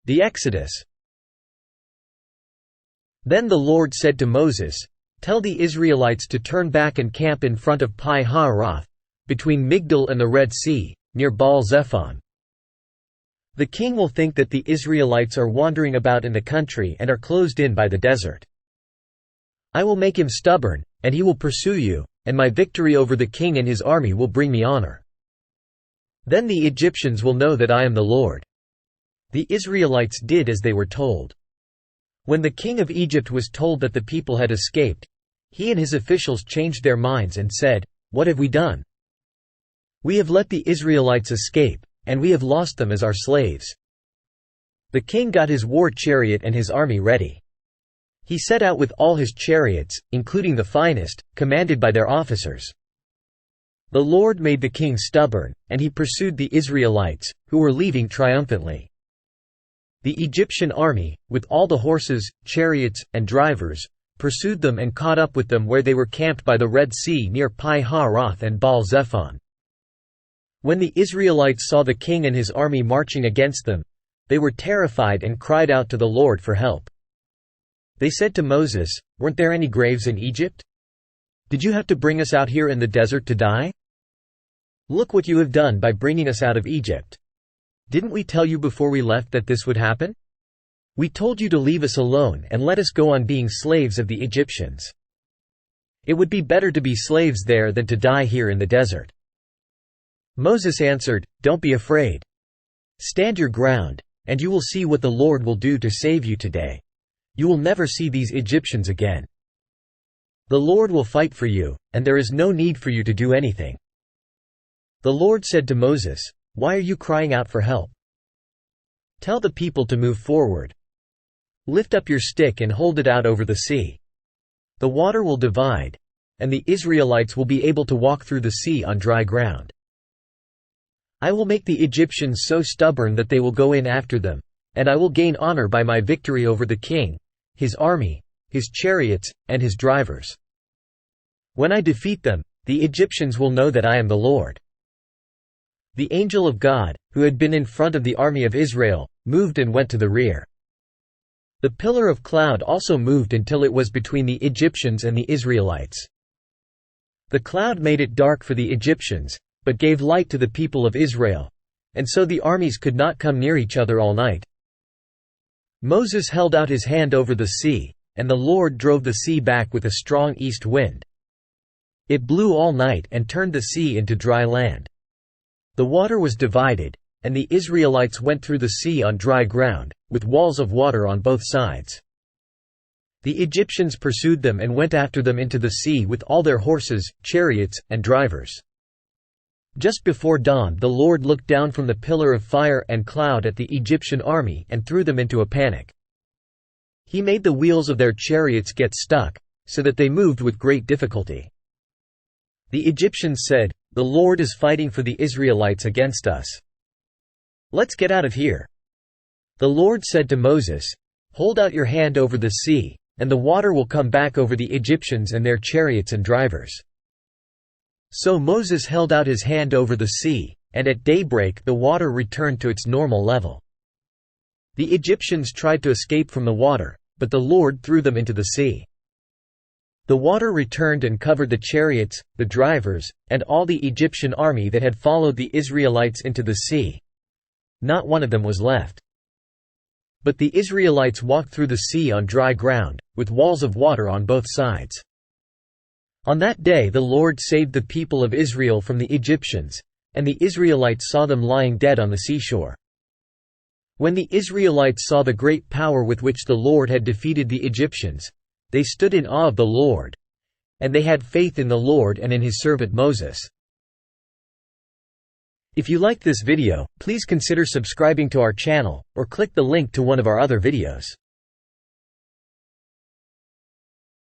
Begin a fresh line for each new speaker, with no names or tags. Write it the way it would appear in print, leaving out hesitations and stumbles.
The Exodus. Then the Lord said to Moses, "Tell the Israelites to turn back and camp in front of Pi-hahiroth, between Migdol and the Red Sea, near Baal-zephon. The king will think that the Israelites are wandering about in the country and are closed in by the desert. I will make him stubborn, and he will pursue you, and my victory over the king and his army will bring me honor. Then the Egyptians will know that I am the Lord." The Israelites did as they were told. When the king of Egypt was told that the people had escaped, he and his officials changed their minds and said, "What have we done? We have let the Israelites escape, and we have lost them as our slaves." The king got his war chariot and his army ready. He set out with all his chariots, including the finest, commanded by their officers. The Lord made the king stubborn, and he pursued the Israelites, who were leaving triumphantly. The Egyptian army, with all the horses, chariots, and drivers, pursued them and caught up with them where they were camped by the Red Sea near Pi-hahiroth and Baal-zephon. When the Israelites saw the king and his army marching against them, they were terrified and cried out to the Lord for help. They said to Moses, "Weren't there any graves in Egypt? Did you have to bring us out here in the desert to die? Look what you have done by bringing us out of Egypt. Didn't we tell you before we left that this would happen? We told you to leave us alone and let us go on being slaves of the Egyptians. It would be better to be slaves there than to die here in the desert." Moses answered, "Don't be afraid. Stand your ground, and you will see what the Lord will do to save you today. You will never see these Egyptians again. The Lord will fight for you, and there is no need for you to do anything." The Lord said to Moses, "Why are you crying out for help? Tell the people to move forward. Lift up your stick and hold it out over the sea. The water will divide, and the Israelites will be able to walk through the sea on dry ground. I will make the Egyptians so stubborn that they will go in after them, and I will gain honor by my victory over the king, his army, his chariots, and his drivers. When I defeat them, the Egyptians will know that I am the Lord." The angel of God, who had been in front of the army of Israel, moved and went to the rear. The pillar of cloud also moved until it was between the Egyptians and the Israelites. The cloud made it dark for the Egyptians, but gave light to the people of Israel, and so the armies could not come near each other all night. Moses held out his hand over the sea, and the Lord drove the sea back with a strong east wind. It blew all night and turned the sea into dry land. The water was divided, and the Israelites went through the sea on dry ground, with walls of water on both sides. The Egyptians pursued them and went after them into the sea with all their horses, chariots, and drivers. Just before dawn the Lord looked down from the pillar of fire and cloud at the Egyptian army and threw them into a panic. He made the wheels of their chariots get stuck, so that they moved with great difficulty. The Egyptians said, "The Lord is fighting for the Israelites against us. Let's get out of here." The Lord said to Moses, "Hold out your hand over the sea, and the water will come back over the Egyptians and their chariots and drivers." So Moses held out his hand over the sea, and at daybreak the water returned to its normal level. The Egyptians tried to escape from the water, but the Lord threw them into the sea. The water returned and covered the chariots, the drivers, and all the Egyptian army that had followed the Israelites into the sea. Not one of them was left. But the Israelites walked through the sea on dry ground, with walls of water on both sides. On that day the Lord saved the people of Israel from the Egyptians, and the Israelites saw them lying dead on the seashore. When the Israelites saw the great power with which the Lord had defeated the Egyptians, they stood in awe of the Lord, and they had faith in the Lord and in his servant Moses. If you liked this video, please consider subscribing to our channel, or click the link to one of our other videos.